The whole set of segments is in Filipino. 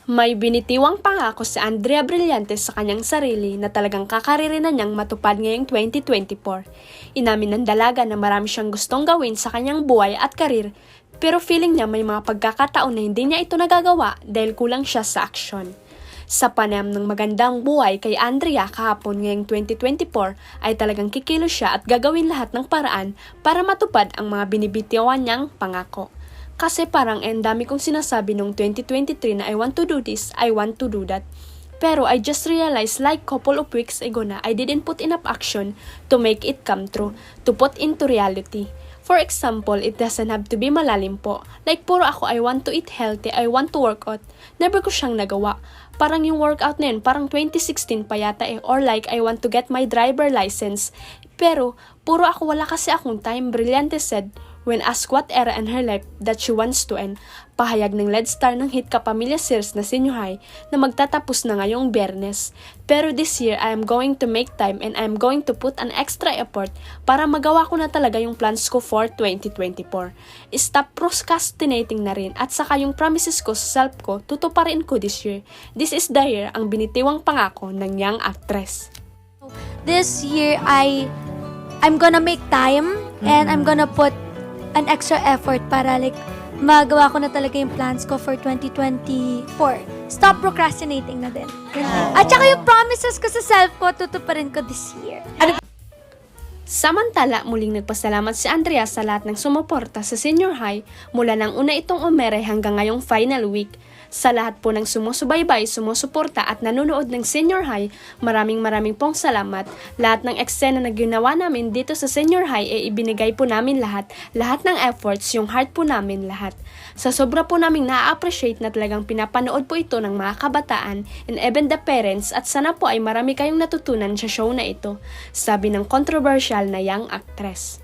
May binitiwang pangako si Andrea Brillantes sa kanyang sarili na talagang kakaririnan niyang matupad ngayong 2024. Inamin ng dalaga na marami siyang gustong gawin sa kanyang buhay at karir, pero feeling niya may mga pagkakataon na hindi niya ito nagagawa dahil kulang siya sa aksyon. Sa panayam ng magandang buhay kay Andrea kahapon ngayong 2024 ay talagang kikilos siya at gagawin lahat ng paraan para matupad ang mga binibitiwan niyang pangako. Kasi parang dami kong sinasabi noong 2023 na I want to do this, I want to do that. Pero I just realized like couple of weeks ago na I didn't put enough action to make it come true, to put into reality. For example, it doesn't have to be malalim po. Like puro ako I want to eat healthy, I want to work out. Never ko siyang nagawa. Parang yung workout na yun, parang 2016 pa yata eh. Or like I want to get my driver license. Pero puro ako, wala kasi akong time. Brillantes said, when asked what era in her life that she wants to end, pahayag ng lead star ng hit kapamilya series na Senior High na magtatapos na ngayong Biyernes. Pero this year, I am going to make time and I am going to put an extra effort para magawa ko na talaga yung plans ko for 2024. Stop procrastinating na rin at saka yung promises ko sa self ko, tutuparin ko this year. This is the year ang binitiwang pangako ng young actress. This year, I'm gonna make time and I'm gonna put an extra effort para like magawa ko na talaga yung plans ko for 2024. Stop procrastinating na din. At saka yung promises ko sa self ko, tutuparin ko this year. Samantala, muling nagpasalamat si Andrea sa lahat ng sumuporta sa Senior High mula nang una itong umere hanggang ngayong final week. Sa lahat po ng sumusubaybay, sumusuporta at nanonood ng Senior High, maraming pong salamat. Lahat ng eksena na ginawa namin dito sa Senior High ay ibinigay po namin lahat ng efforts, yung heart po namin lahat. Sa sobra po naming na-appreciate na talagang pinapanood po ito ng mga kabataan and even the parents at sana po ay marami kayong natutunan sa show na ito, sabi ng controversial na young actress.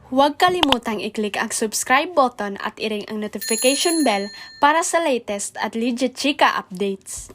Huwag kalimutang i-click ang subscribe button at i-ring ang notification bell para sa latest at legit chika updates.